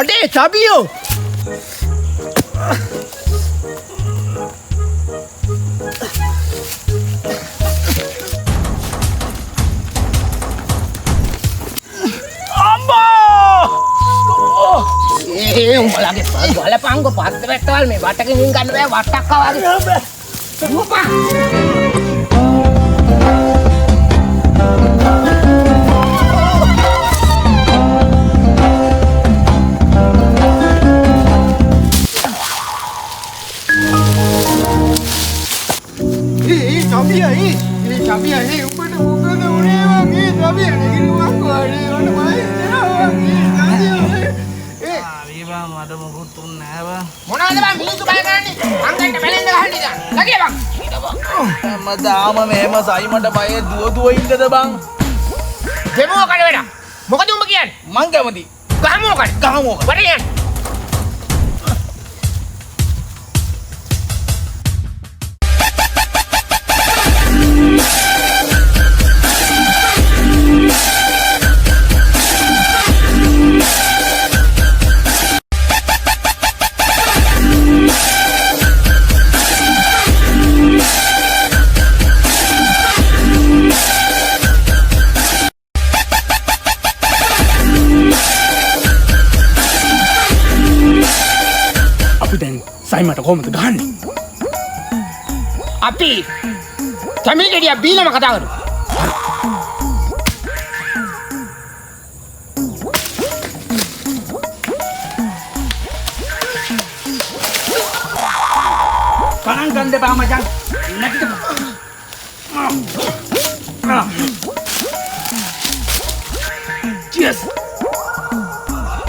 අඩේ සබියෝ උඹලගේ බලපංග පත්ත වැටවල් මේ වටකින් ගන්න බෑ වට්ටක්කා වගේ දුවපා Sabia ni umpana umpana urewa ni sabia ni kiruang ni mana mai dewa ni sabia viva mada mukut tunna ba monada bang minusu bay karani anganta belenda gahandi dan lagi bang madama mehema sai mata baye duwa indada bang demo kada weda mokada umba kiyanne man kamathi gahamo kada wada yan සයිමට කොහොමද ගහන්නේ? අපි තමිල් ගෙඩිය බීලම කතා කරමු. කණන් ගන්න දෙපා මචං. නැතිද? චියර්ස්.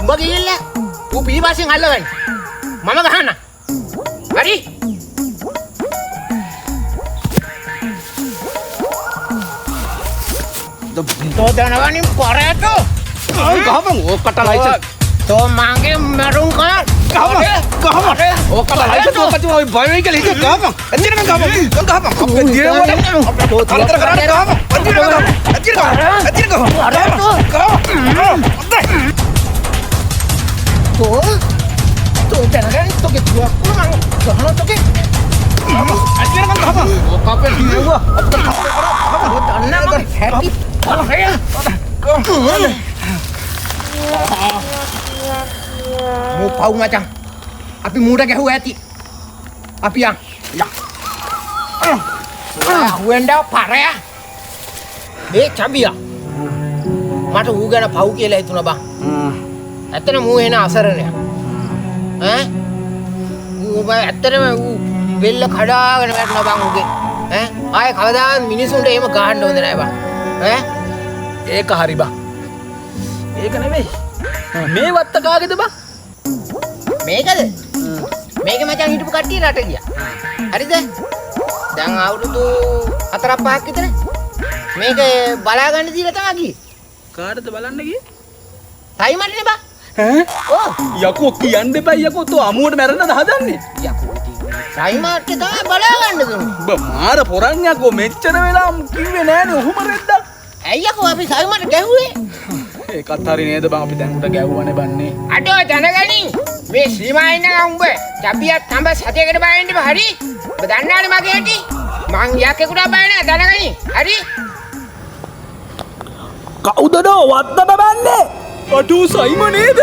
උඹ ගිහිල්ලා ඌ පිටිපස්සෙන් අල්ලගන්න. මම ගහන්න. හරි? तो दनवानी परे तो gahapang okata license तो मांगे मरूं का gahapang okata license okati oi boy vehicle hike gahapang enjina men gahapang apne dire wala to tara karane gahapang enjina तो दनवानी तो के दुआ को मांग गहना तो के enjina men gahapang कापे हुआ अब तो वो दन्ना मगर happy mau pau macam api muda ke huati api yang ya huenda pare ya cabi ya mata hugana pau කියලා හිතුණා බං ඇත්තටම මූ එන අසරණය ඌ ඇත්තටම ඌ බෙල්ල කඩාගෙන වැටුණා බං උගේ ආයේ කවදාවත් මිනිසුන්ට එහෙම ගහන්න හොඳ නැහැ බං ඒක හරි බං ඒක නෙමෙයි මේ වත්ත කාගේද බං මේකද මේක මචං හිටපු කට්ටිය රට ගියා හරිද දැන් අවුරුදු 4-5ක් විතර මේක බලා ගන්න දීලා තමයි ගියේ කාටද බලන්න ගියේ සයිමන්ටනේ බං ඔව් යකෝ කියන්න දෙපා යකෝ තෝ අමුවට මැරෙන්නද හදන්නේ යකෝ සයිමන්ට තමයි බලා ගන්න දුන්නේ උඹ මාර පොරන් යකෝ මෙච්චර වෙලා කිව්වේ නෑනේ ඔහොම රෙද්දක් ඇයි යකෝ අපි සයිමන්ට ගැහුවේ ඒකත් හරි නේද බං අපි දැන් උඩ ගැහුවානේ බන්නේ අඩෝ දැනගනින් මේ සීමා ඉන්න උඹ චපියක් තඹ සතේකට බයින්න හරි ඔබ දන්නානේ මගේ හැටි මං යකෙකුට බය නෑ දැනගනින් හරි කවුදද වත්තට බන්නේ අටු සයිම නේද